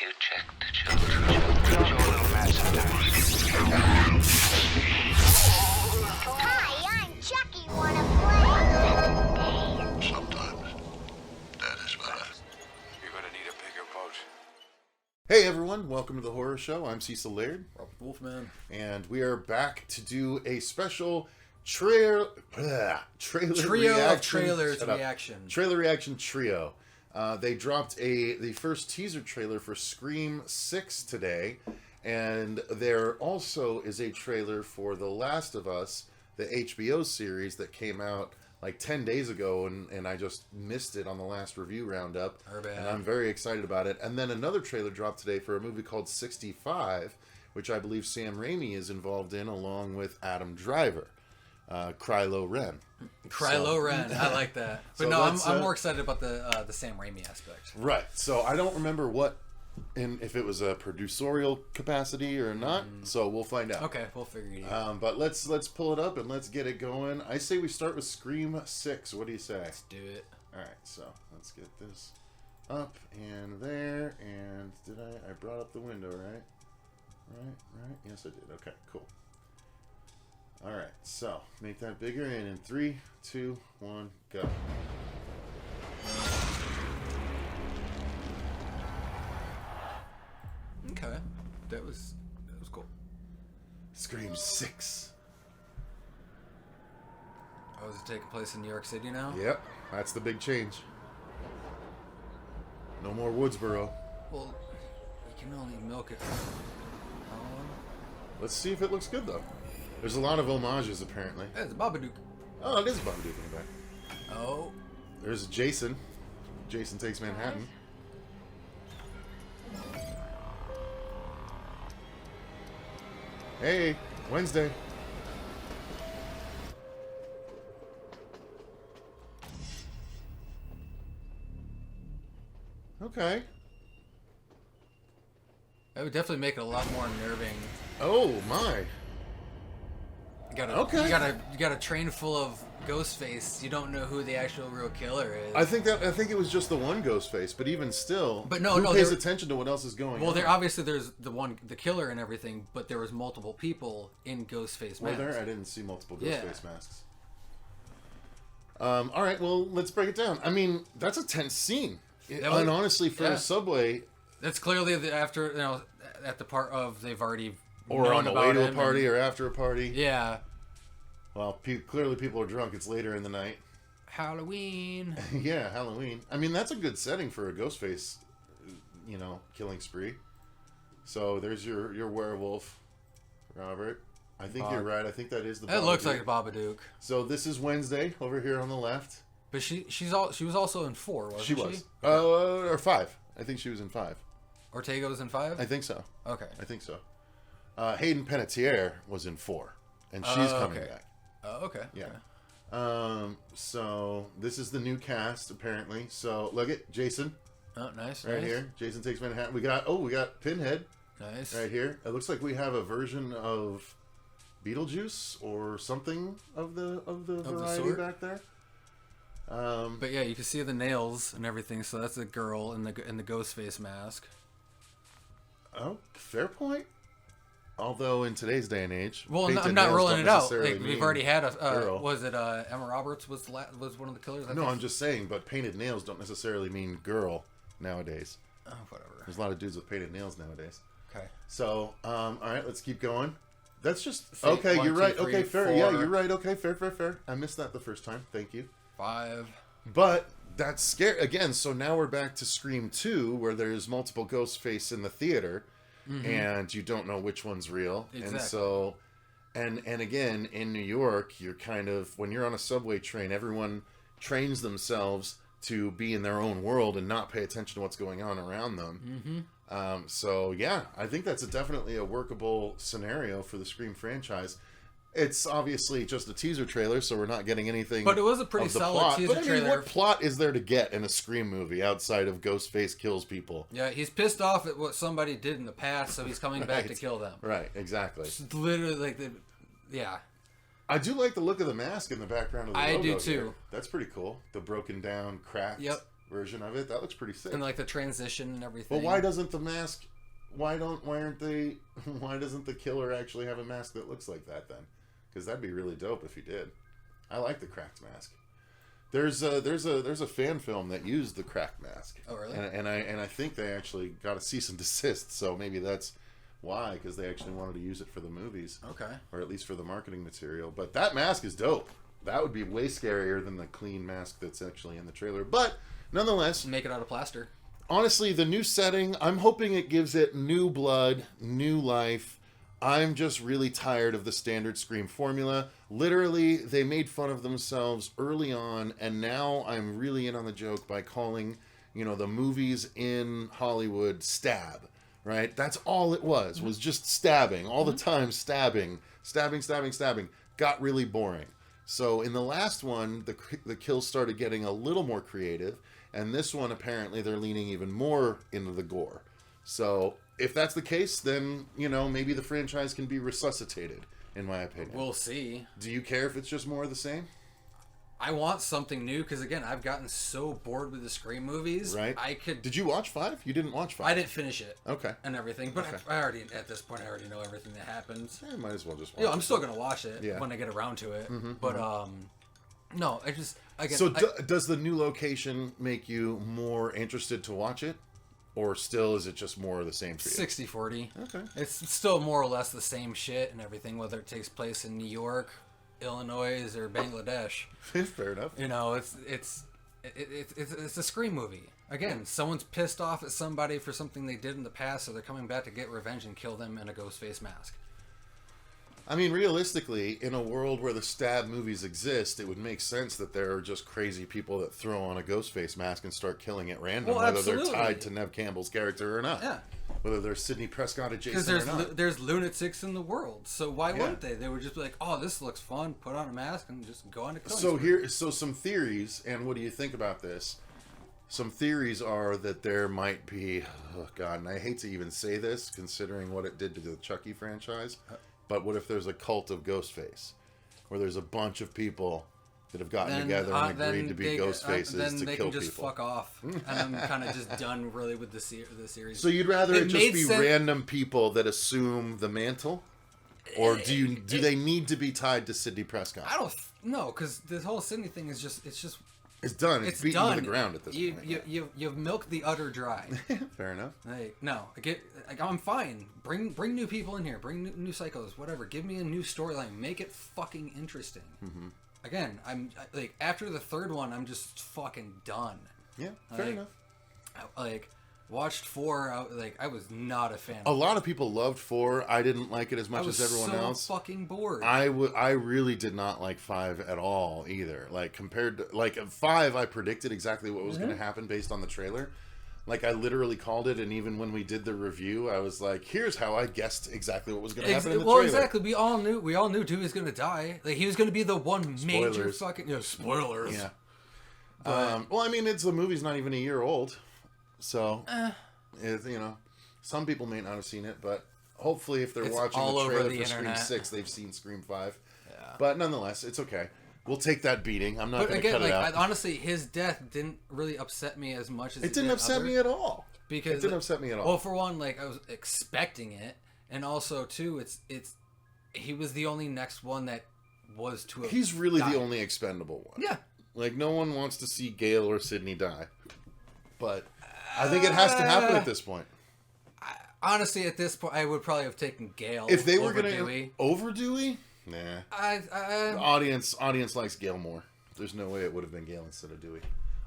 you check the children. Show a little mad sometimes. Hi, I'm Chucky. Wanna play? Sometimes. That is better. You're gonna need a bigger boat. Hey everyone, welcome to the Horror Show. I'm Cecil Laird. Robert Wolfman. And we are back to do a special trailer reaction trio. They dropped the first teaser trailer for Scream 6 today, and there also is a trailer for The Last of Us, the HBO series that came out like 10 days ago, and I just missed it on the last review roundup. And I'm very excited about it. And then another trailer dropped today for a movie called 65, which I believe Sam Raimi is involved in, along with Adam Driver. Kylo Ren. Ren, I like that. But I'm more excited about the Sam Raimi aspect. Right. So I don't remember if it was a producerial capacity or not. So we'll find out. Okay, we'll figure it out. But let's pull it up and let's get it going. I say we start with Scream 6. What do you say? Let's do it. All right. So let's get this up and there. And I brought up the window, right? Right. Yes, I did. Okay. Cool. All right, so make that bigger, and in 3, 2, 1, go. Okay, that was cool. Scream 6. Oh, is it taking place in New York City now? Yep, that's the big change. No more Woodsboro. Well, you can only milk it. Let's see if it looks good though. There's a lot of homages apparently. Hey, it's Babadook. Oh, it is Babadook in the back. Oh. There's Jason. Jason Takes Manhattan. Hey, Wednesday. Okay. That would definitely make it a lot more unnerving. Oh my. You got a train full of Ghostface. You don't know who the actual real killer is. I think it was just the one Ghostface, but even still, who pays attention to what else is going on? Well, there's the killer and everything, but there was multiple people in Ghostface masks. I didn't see multiple Ghostface masks. All right, well, let's break it down. I mean, that's a tense scene. And honestly, for a subway, that's clearly at the part of they've already. Or on the way to a party or after a party. Yeah. Well, clearly people are drunk. It's later in the night. Halloween. Yeah, Halloween. I mean, that's a good setting for a Ghostface, killing spree. So there's your werewolf, Robert. I think you're right. I think that is the Babadook. It looks like a Babadook. So this is Wednesday over here on the left. But she was also in 4, wasn't she? She was. Or 5. I think she was in 5. Ortega was in 5? I think so. Okay. I think so. Hayden Panettiere was in 4, and she's coming back. Oh, okay. Yeah. Okay. So this is the new cast apparently. So look at Jason. Oh, nice. Right here. Jason Takes Manhattan. We got Pinhead. Nice. Right here. It looks like we have a version of Beetlejuice or something of the variety back there. But yeah, you can see the nails and everything. So that's a girl in the Ghostface mask. Oh, fair point. Although in today's day and age, well, I'm not rolling it out. Like, we've already had a. Was it Emma Roberts was one of the killers? No, I'm just saying. But painted nails don't necessarily mean girl nowadays. Oh, whatever. There's a lot of dudes with painted nails nowadays. Okay. So, all right, let's keep going. That's just okay. You're right. Okay, fair. 4. Yeah, you're right. Okay, fair. I missed that the first time. Thank you. 5. But that's scary again. So now we're back to Scream 2, where there's multiple Ghostface in the theater. And you don't know which one's real. Exactly. And so, and again, in New York, you're kind of, when you're on a subway train, everyone trains themselves to be in their own world and not pay attention to what's going on around them. So, yeah, I think that's definitely a workable scenario for the Scream franchise. It's obviously just a teaser trailer, so we're not getting anything. But it was a pretty solid teaser trailer. What plot is there to get in a Scream movie outside of Ghostface kills people? Yeah, he's pissed off at what somebody did in the past, so he's coming back to kill them. Right, exactly. It's literally like yeah. I do like the look of the mask in the background of the logo. I do too. Here. That's pretty cool. The broken down, cracked version of it. That looks pretty sick. And like the transition and everything. But why doesn't the mask? Why aren't they? Why doesn't the killer actually have a mask that looks like that then? Because that'd be really dope if he did. I like the cracked mask. There's a fan film that used the cracked mask. Oh really? And I think they actually got a cease and desist. So maybe that's why, because they actually wanted to use it for the movies. Okay. Or at least for the marketing material. But that mask is dope. That would be way scarier than the clean mask that's actually in the trailer. But nonetheless, Make it out of plaster. honestly, the new setting, I'm hoping it gives it new blood, new life. I'm just really tired of the standard Scream formula. Literally, they made fun of themselves early on, and now I'm really in on the joke by calling, the movies in Hollywood stab, right? That's all it was just stabbing. All the time, stabbing. Got really boring. So in the last one, the kills started getting a little more creative, and this one, apparently, they're leaning even more into the gore. So if that's the case, then, maybe the franchise can be resuscitated, in my opinion. We'll see. Do you care if it's just more of the same? I want something new because, again, I've gotten so bored with the Scream movies. Right. Did you watch 5? You didn't watch 5. I didn't finish it. Okay. And everything. But Okay. I already, at this point, I already know everything that happens. Yeah, might as well just watch I'm it. still going to watch it Yeah. when I get around to it. But, no, I just, again. So does the new location make you more interested to watch it? Or still is it just more of the same for you? 60-40. Okay. It's still more or less the same shit and everything, whether it takes place in New York, Illinois, or Bangladesh. Fair enough. It's a Scream movie. Again, someone's pissed off at somebody for something they did in the past, so they're coming back to get revenge and kill them in a ghost face mask. I mean, realistically, in a world where the stab movies exist, it would make sense that there are just crazy people that throw on a ghost face mask and start killing at random, Well, whether absolutely. they're tied to Nev Campbell's character or not. Yeah. Whether they're Sidney Prescott adjacent Because or not. there's lunatics in the world, so why Yeah. wouldn't they? They would just be like, "Oh, this looks fun. Put on a mask and just go on a killing So spree." so some theories, and what do you think about this? Some theories are that there might be, oh God, and I hate to even say this, considering what it did to the Chucky franchise, but what if there's a cult of Ghostface, where there's a bunch of people that have gotten together and agreed to be Ghostfaces then to they kill can just people? fuck off, and I'm kind of just done really with the series. So you'd rather it just made be random people that assume the mantle, or do they need to be tied to Sidney Prescott? I don't know, because this whole Sydney thing is just It's done. It's beaten done. to the ground at this point. You've milked the udder dry. Fair enough. I'm fine. Bring new people in here. Bring new psychos. Whatever. Give me a new storyline. Make it fucking interesting. Mm-hmm. Again, after the third one, I'm just fucking done. Yeah, fair enough. Watched 4. I was not a fan. A lot of people loved 4. I didn't like it as much I was as everyone so else. fucking bored. I really did not like 5 at all either. Compared to 5, I predicted exactly what was going to happen based on the trailer. I literally called it, and even when we did the review, I was like, "Here's how I guessed exactly what was going to happen in the trailer." Exactly. We all knew Dewey was going to die. He was going to be the one major fucking spoilers. Yeah. Well, I mean, the movie's not even a year old, so some people may not have seen it, but hopefully, if they're watching all the over trailer the for internet. Scream 6, they've seen Scream 5. Yeah. But nonetheless, it's okay. We'll take that beating. I'm not going to cut it out. Honestly, his death didn't really upset me as much as It didn't upset me at all. Because it didn't upset me at all. Well, for one, I was expecting it, and also two, he was the only next one that was to have He's really died. the only expendable one. Yeah. No one wants to see Gale or Sydney die. But I think it has to happen at this point. Honestly, at this point, I would probably have taken Gale If they were over going to Dewey. over Dewey, nah. The I audience likes Gale more. There's no way it would have been Gale instead of Dewey.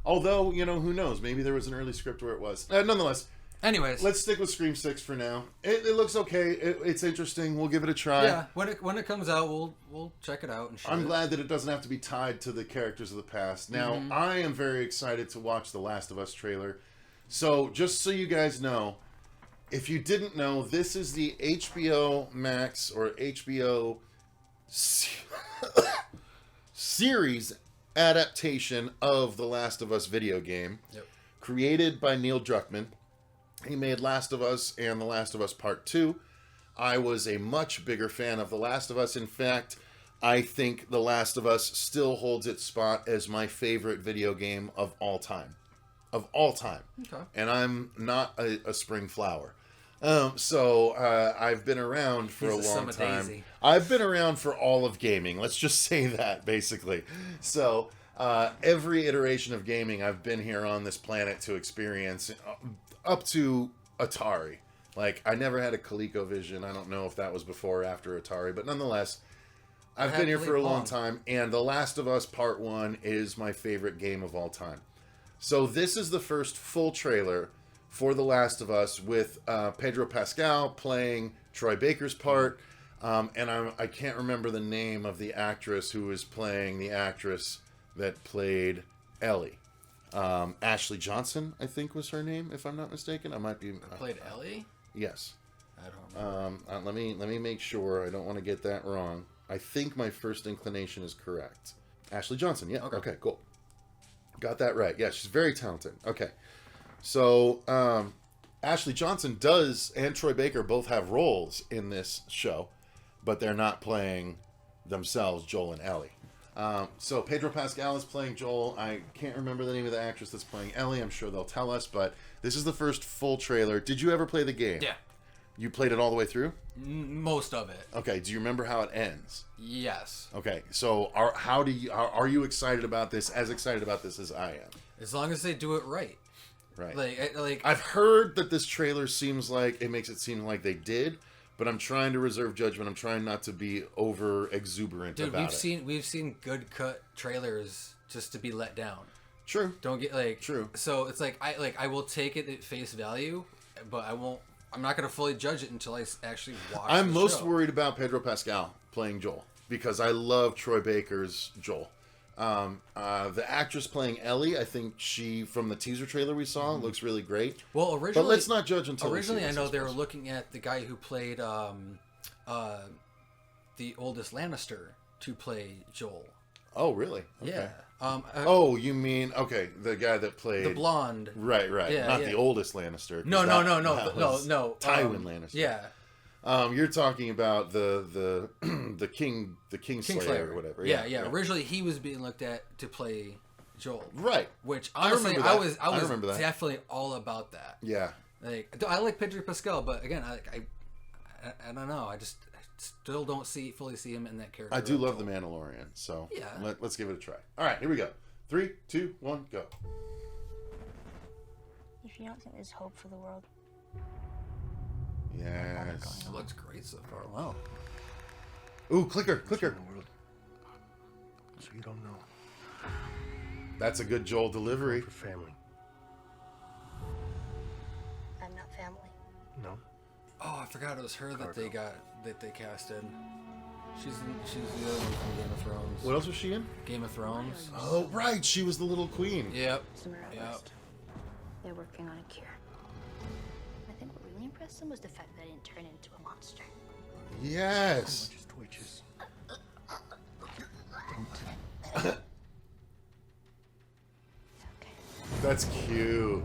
Although, who knows? Maybe there was an early script where it was. Nonetheless, anyways, let's stick with Scream 6 for now. It looks okay. It's interesting. We'll give it a try. yeah. When it comes out, we'll check it out. And shit. I'm glad that it doesn't have to be tied to the characters of the past. Now, I am very excited to watch the Last of Us trailer. So, just so you guys know, if you didn't know, this is the HBO Max or HBO series adaptation of the Last of Us video game. Yep. Created by Neil Druckmann. He made Last of Us and The Last of Us Part 2. I was a much bigger fan of The Last of Us. In fact, I think The Last of Us still holds its spot as my favorite video game of all time. of all time. Okay. And I'm not a spring flower. So I've been around for He's a a long summer time. daisy. I've been around for all of gaming. Let's just say that, basically. So every iteration of gaming I've been here on this planet to experience, up to Atari. Like, I never had a ColecoVision. I don't know if that was before or after Atari, but nonetheless, I've been here for a long time, and The Last of Us Part 1 is my favorite game of all time. So this is the first full trailer for The Last of Us with Pedro Pascal playing Troy Baker's part, and I can't remember the name of the actress who is playing the actress that played Ellie. Ashley Johnson, I think was her name, if I'm not mistaken. I might be... Played Ellie? Yes. I don't know. Let me make sure. I don't want to get that wrong. I think my first inclination is correct. Ashley Johnson, yeah. Okay, cool. Got that right. Yeah, she's very talented. Okay. So, Ashley Johnson does, and Troy Baker both have roles in this show, but they're not playing themselves, Joel and Ellie. So Pedro Pascal is playing Joel. I can't remember the name of the actress that's playing Ellie. I'm sure they'll tell us, but this is the first full trailer. Did you ever play the game? Yeah. You played it all the way through? Most of it. Okay. Do you remember how it ends? Yes. Okay. So are you excited about this? As excited about this as I am? As long as they do it right. Right. Like I've heard that this trailer seems like it makes it seem like they did, but I'm trying to reserve judgment. I'm trying not to be over exuberant about it. We've seen good cut trailers just to be let down. True. Don't get like True. So it's like I will take it at face value, but I'm not gonna fully judge it until I actually watch. I'm the most show. worried about Pedro Pascal playing Joel because I love Troy Baker's Joel. The actress playing Ellie, I think she, from the teaser trailer we saw, looks really great. Well, originally, but let's not judge until originally, we see I this, know they suppose. were looking at the guy who played the oldest Lannister to play Joel. Oh, really? Okay. Yeah. Oh, you mean the guy that played the blonde. Right. Yeah, Not yeah. the oldest Lannister. No. That was No. Tywin Lannister. Yeah. You're talking about the Kingslayer or whatever. Yeah. Originally, he was being looked at to play Joel. Right. Which I honestly, remember that. I was remember that. definitely all about that. Yeah. Like I like Pedro Pascal, but again, I don't know. I still don't fully see him in that character. I do love The Mandalorian, so yeah. Let's give it a try. All right, here we go. 3, 2, 1, go. If you don't think there's hope for the world, Yes. It looks great so far. Wow. Ooh, clicker. So you don't know. That's a good Joel delivery. For family. I'm not family. No. Oh, I forgot it was her that they casted. She's the other one from Game of Thrones. What else was she in? Game of Thrones. Oh, right. She was the little queen. Yep. Somewhere out Yep. west. They're working on a cure. I think what really impressed them was the fact that I didn't turn into a monster. Yes. Just twitches. Okay. That's cute.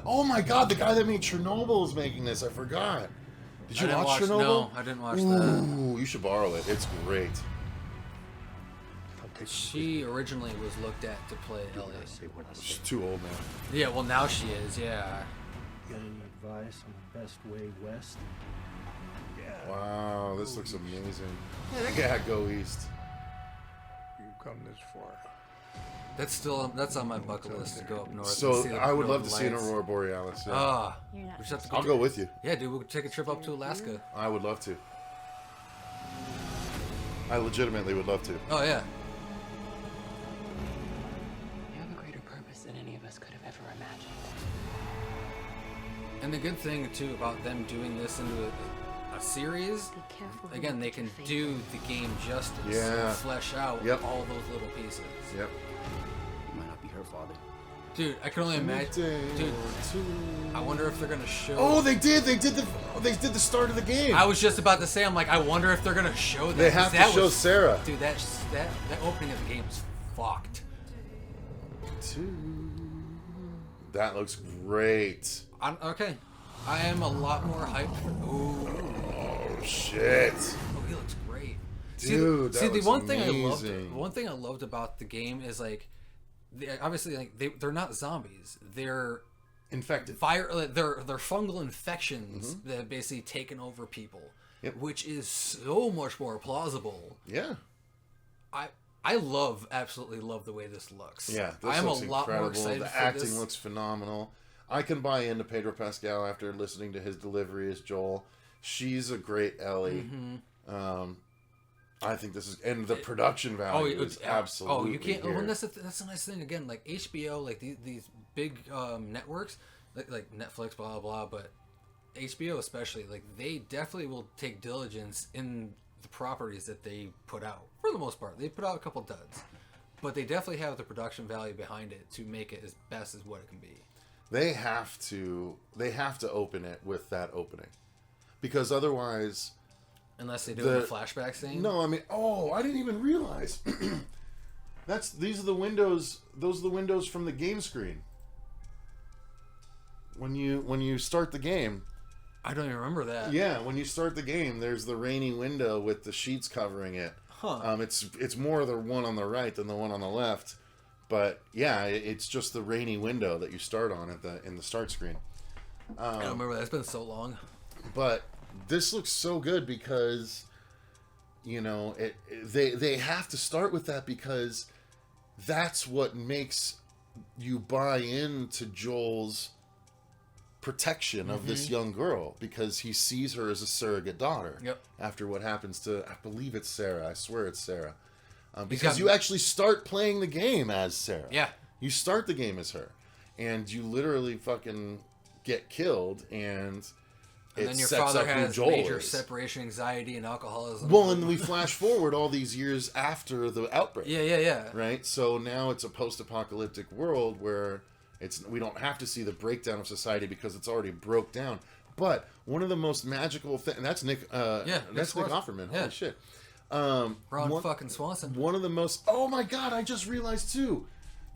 Oh my God, the guy that made Chernobyl is making this. I forgot. Did you watch Chernobyl? No, I didn't watch that. Ooh, you should borrow it. It's great. She originally was looked at to play Ellie. She's too old now. Yeah, well now she is. Yeah. Got any advice on the best way west? Wow, this looks amazing. Yeah, go east. You've come this far. That's on my bucket list to go up north. So and see the I would love Northern to see an Lights. Aurora Borealis. Yeah. Ah, You're not we just have to go I'll go with you. Yeah, dude, we'll take a trip up to Alaska. I would love to. I legitimately would love to. Oh yeah. You have a greater purpose than any of us could have ever imagined. And the good thing too about them doing this into a series, Be careful. who again, you they put can your faith do in. the game justice Yeah. and flesh out Yep. all those little pieces. Yep. You might not be her father. Dude, I can only imagine. Dude, I wonder if they're gonna show. Oh, they did. They did the start of the game. I was just about to say, I'm like, I wonder if they're gonna show that. They 'cause have to that show was- Sarah. Dude, that opening of the game is fucked. That looks great. Okay, I am a lot more hyped. Ooh, Oh shit. oh, he looks great. Dude, that see, the looks one thing amazing. one thing I loved about the game is like, obviously like they're not zombies. They're infected. They're fungal infections that have basically taken over people, which is so much more plausible. Yeah. I absolutely love the way this looks. Yeah, I am a lot more excited. The acting looks phenomenal. I can buy into Pedro Pascal after listening to his delivery as Joel. She's a great Ellie. I think this is, and the production value is absolutely. Oh, you can't. here. Well, that's a nice thing. Again, like HBO, like these big networks, like Netflix, blah blah blah. But HBO especially, like they definitely will take diligence in the properties that they put out. For the most part, they put out a couple duds, but they definitely have the production value behind it to make it as best as what it can be. They have to open it with that opening, because otherwise, unless they do a flashback scene. No, I mean, I didn't even realize. These are the windows. Those are the windows from the game screen. When you start the game. I don't even remember that. Yeah, when you start the game, there's the rainy window with the sheets covering it. Huh. It's more the one on the right than the one on the left, but yeah, it's just the rainy window that you start on in the start screen. I don't remember that. It's been so long. But this looks so good because, they have to start with that because that's what makes you buy into Joel's protection of this young girl, because he sees her as a surrogate daughter. Yep. After what happens to, I believe it's Sarah. I swear it's Sarah. Because you actually start playing the game as Sarah. Yeah. You start the game as her, and you literally fucking get killed, and then your father has major separation anxiety and alcoholism. Well, and we flash forward all these years after the outbreak. Yeah. Right? So now it's a post-apocalyptic world where we don't have to see the breakdown of society because it's already broke down. But one of the most magical things, and that's Nick. That's Nick Offerman. Holy shit. Ron fucking Swanson. One of the most. Oh my god! I just realized too.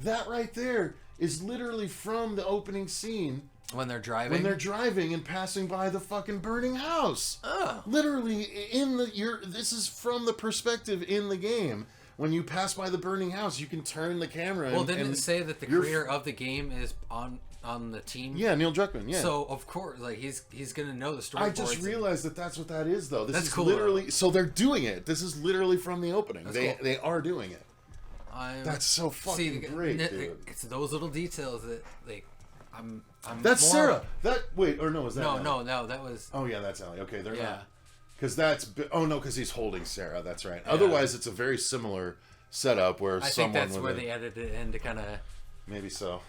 That right there is literally from the opening scene. When they're driving and passing by the fucking burning house. Oh. Literally this is from the perspective in the game. When you pass by the burning house, you can turn the camera. Well, didn't it say that the creator of the game is on the team? Yeah, Neil Druckmann. Yeah. So of course, like he's gonna know the story. I just realized that's what that is, though. That's is cool. Literally, so they're doing it. This is literally from the opening. They are doing it. That's so fucking great, dude. It's those little details that That's Sarah. Is that? No. That was. Oh yeah, that's Ellie. Okay, they're not. Because he's holding Sarah. That's right. Yeah. Otherwise, it's a very similar setup where I think that's where they edited it in to kind of. Maybe so.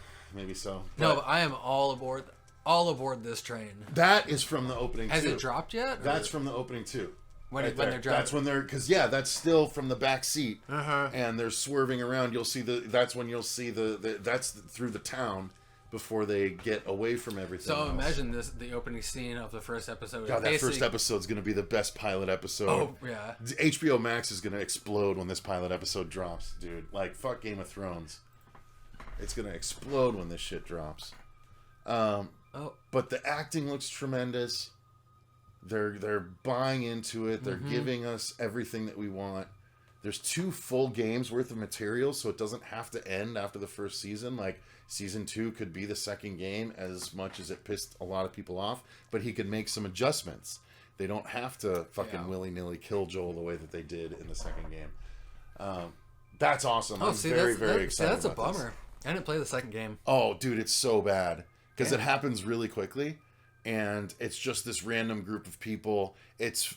But I am all aboard this train. That is from the opening. Has it dropped yet? Or? That's from the opening too. When they're driving. That's when because that's still from the back seat, and they're swerving around. You'll see that's when you'll see that's through the town. Before they get away from everything. So imagine the opening scene of the first episode. God, that first episode's going to be the best pilot episode. Oh, yeah. HBO Max is going to explode when this pilot episode drops, dude. Like, fuck Game of Thrones. It's going to explode when this shit drops. But the acting looks tremendous. They're buying into it. They're giving us everything that we want. There's 2 full games worth of material, so it doesn't have to end after the first season. Like, season 2 could be the second game, as much as it pissed a lot of people off, but he could make some adjustments. They don't have to fucking willy-nilly kill Joel the way that they did in the second game. That's awesome. I'm very excited. That's a bummer. I didn't play the second game. Oh, dude, it's so bad. Because it happens really quickly, and it's just this random group of people. It's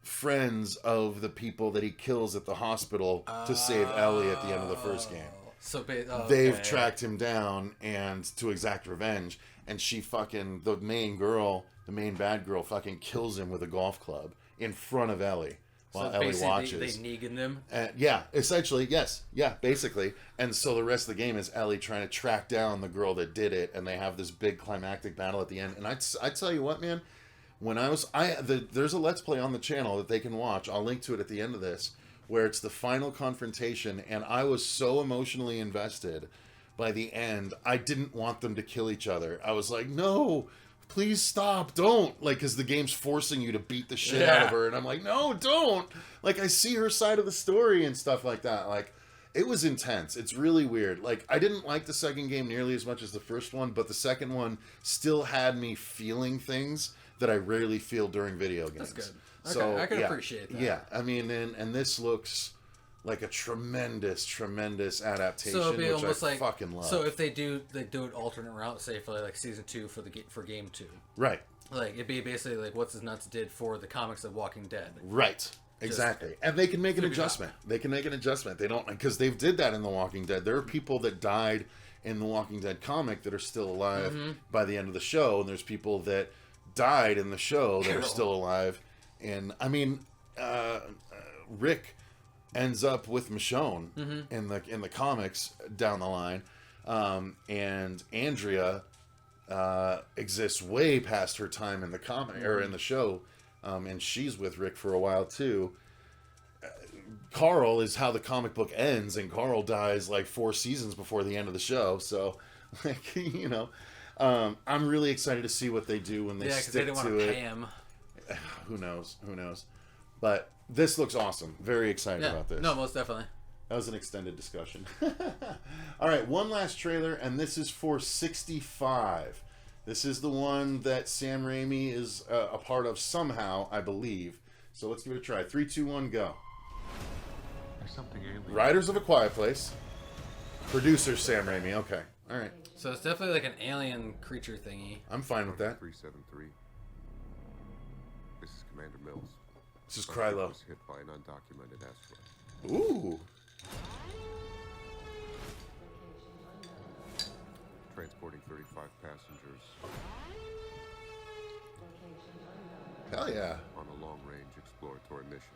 friends of the people that he kills at the hospital to save Ellie at the end of the first game. So they've tracked him down and to exact revenge, and the main bad girl fucking kills him with a golf club in front of Ellie while Ellie watches. They Negan him. Yeah, essentially, yes. Yeah, basically. And so the rest of the game is Ellie trying to track down the girl that did it, and they have this big climactic battle at the end. And I tell you what, man, when there's a Let's Play on the channel that they can watch. I'll link to it at the end of this, where it's the final confrontation, and I was so emotionally invested by the end. I didn't want them to kill each other. I was like, no, please stop, don't. Like, because the game's forcing you to beat the shit out of her, and I'm like, no, don't. Like, I see her side of the story and stuff like that. Like, It was intense. It's really weird. Like, I didn't like the second game nearly as much as the first one, but the second one still had me feeling things that I rarely feel during video games. That's good. Okay, So, I can appreciate that. Yeah, I mean, and this looks like a tremendous adaptation, So it'd be which almost I like fucking love. So if they do an alternate route, say for like season 2 for game 2, right, like it'd be basically like what's his nuts did for the comics of Walking Dead. right. Exactly. And they can make an adjustment. They can make an adjustment. They don't, because they've did that in The Walking Dead. There are people that died in The Walking Dead comic that are still alive by the end of the show, and there's people that died in the show that are still alive. And I mean, Rick ends up with Michonne in the comics down the line, and Andrea exists way past her time in the comic or in the show. And she's with Rick for a while too. Carl is how the comic book ends, and Carl dies like 4 seasons before the end of the show. So, like, you know, I'm really excited to see what they do when they stick they didn't to want to it. pay him. Who knows? But this looks awesome. Very excited about this. No, most definitely. That was an extended discussion. All right, one last trailer, and this is for 65. This is the one that Sam Raimi is a part of somehow, I believe. So let's give it a try. 3, 2, 1, go. There's something alien. Riders of a Quiet Place. Producer Sam Raimi. Okay. All right. So it's definitely like an alien creature thingy. I'm fine with that. 373. This is Commander Mills. This is Krylo. Was hit by an undocumented asteroid. Ooh. Transporting 35 passengers Hell yeah. on a long-range exploratory mission.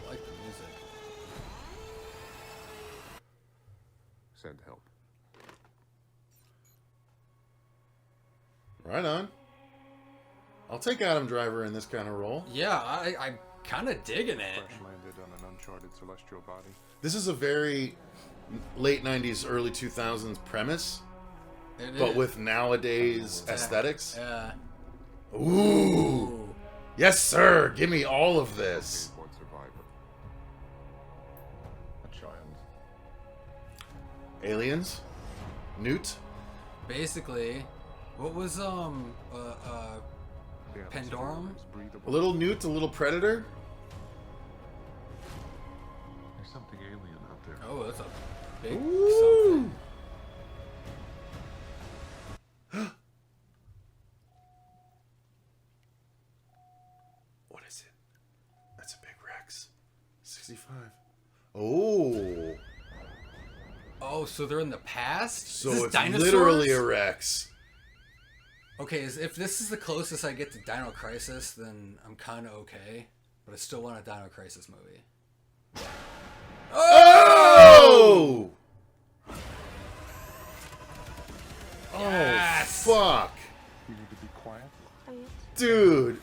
I like the music. Send help. Right on. I'll take Adam Driver in this kind of role. Yeah, I'm kind of digging it. Crash landed on an uncharted celestial body. This is a very late 90s, early 2000s premise, but with nowadays aesthetics. Yeah. Ooh. Yes, sir. Give me all of this. One survivor. A child. Aliens? Newt? Basically, what was Pandorum? A little Newt, a little Predator? There's something alien out there. Oh, that's a big Ooh. something. What is it? That's a big Rex. 65. Oh. Oh, so they're in the past? So Is this it's dinosaurs? literally a Rex. Okay, if this is the closest I get to Dino Crisis, then I'm kind of okay. But I still want a Dino Crisis movie. Oh! Yes! Oh, fuck. You need to be quiet. Dude.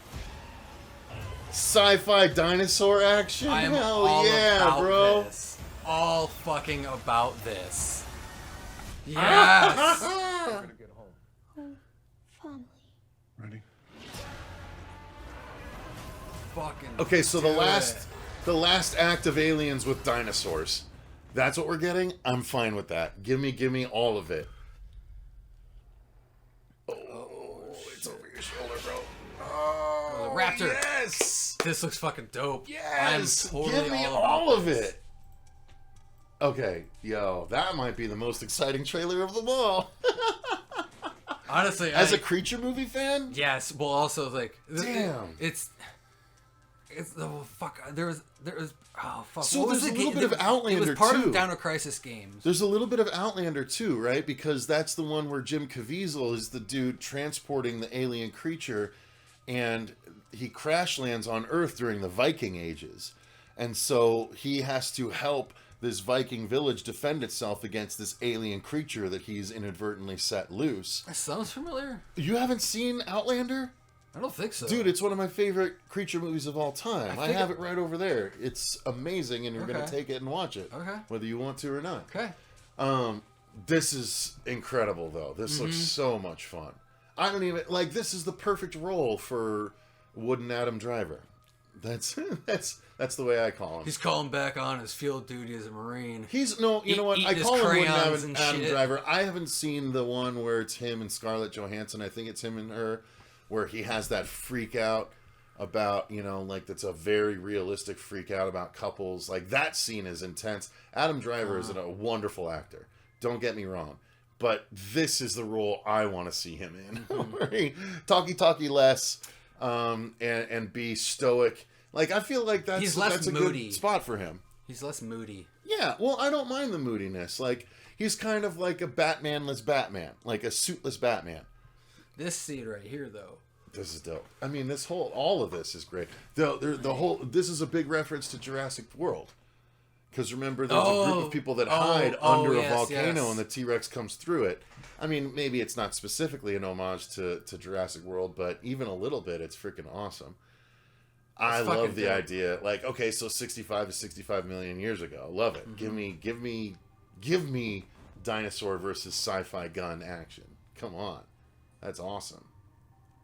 Sci-fi dinosaur action? I am Hell all yeah, about bro. this. All fucking about this. Yes! We're gonna get home. Family. Ready? Fucking Okay, so do the last act of Aliens with dinosaurs. That's what we're getting? I'm fine with that. Give me all of it. Oh, it's over your shoulder, bro. Oh, the raptor. Yes! This looks fucking dope. Yes! I'm totally Give me all all about of this. it. Okay, yo, that might be the most exciting trailer of them all. Honestly, As a creature movie fan? yes. Well, also like, Damn. it's oh fuck. There was oh fuck. So What was there's the a little game? bit of It Outlander, was part too. of Dino Crisis games. There's a little bit of Outlander too, right? Because that's the one where Jim Caviezel is the dude transporting the alien creature, and he crash lands on Earth during the Viking ages. And so he has to help this Viking village defend itself against this alien creature that he's inadvertently set loose. That sounds familiar. You haven't seen Outlander? I don't think so. Dude, it's one of my favorite creature movies of all time. I think have it right over there. It's amazing, and you're going to Okay. take it and watch it. Okay. Whether you want to or not. Okay. This is incredible, though. This looks so much fun. I don't even... Like, this is the perfect role for Wooden Adam Driver. That's that's the way I call him. He's calling back on his field duty as a Marine. He's no, you know what? Eating I his call him crayons and Adam shit. Driver. I haven't seen the one where it's him and Scarlett Johansson. I think it's him and her, where he has that freak out about, you know, like that's a very realistic freak out about couples. Like that scene is intense. Adam Driver is a wonderful actor. Don't get me wrong. But this is the role I want to see him in. Where he talky less, and be stoic. Like I feel like that's a moody. good spot for him. He's less moody. Yeah, well, I don't mind the moodiness. Like he's kind of like a Batman-less Batman, like a suitless Batman. This scene right here, though. This is dope. I mean, all of this is great. This is a big reference to Jurassic World. Because remember, there's a group of people that hide under a volcano and the T-Rex comes through it. I mean, maybe it's not specifically an homage to Jurassic World, but even a little bit, it's freaking awesome. I love the idea. Like, okay, so 65 to 65 million years ago. Love it. Mm-hmm. Give me dinosaur versus sci-fi gun action. Come on. That's awesome.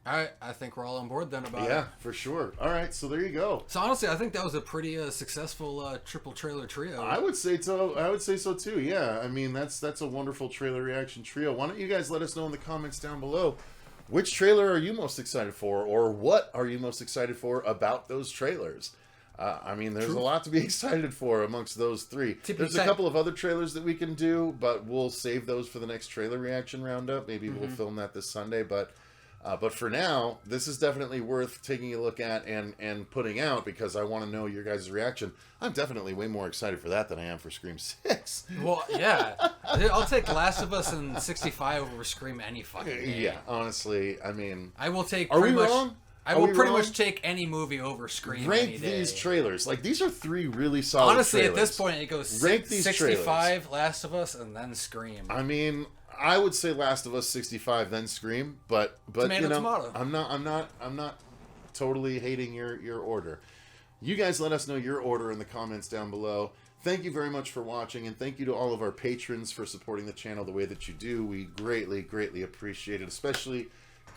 I think we're all on board then about it. Yeah, for sure. All right, so there you go. So honestly, I think that was a pretty successful triple trailer trio. I would say so. I would say so too. Yeah, I mean that's a wonderful trailer reaction trio. Why don't you guys let us know in the comments down below which trailer are you most excited for, or what are you most excited for about those trailers? I mean, there's a lot to be excited for amongst those three. There's a couple of other trailers that we can do, but we'll save those for the next trailer reaction roundup. Maybe we'll film that this Sunday, but for now, this is definitely worth taking a look at and putting out because I want to know your guys' reaction. I'm definitely way more excited for that than I am for Scream 6. Well, yeah. I'll take Last of Us and 65 over Scream any fucking day. Yeah, honestly, I mean... I will take Are we wrong? I will pretty much take any movie over Scream Rank any day. these trailers. Like, these are three really solid Honestly, trailers. at this point, it goes Rank these 65, trailers. Last of Us, and then Scream. I mean... I would say Last of Us 65, then Scream, but tomato, you know, tomato. I'm not totally hating your order. You guys let us know your order in the comments down below. Thank you very much for watching, and thank you to all of our patrons for supporting the channel the way that you do. We greatly appreciate it, especially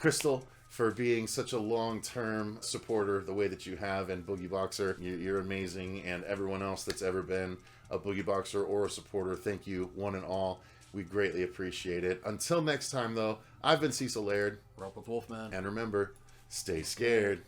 Crystal for being such a long-term supporter the way that you have, and Boogie Boxer, you're amazing, and everyone else that's ever been a Boogie Boxer or a supporter, thank you one and all. We greatly appreciate it. Until next time, though, I've been Cecil Laird. Robert Wolfman. And remember, stay scared.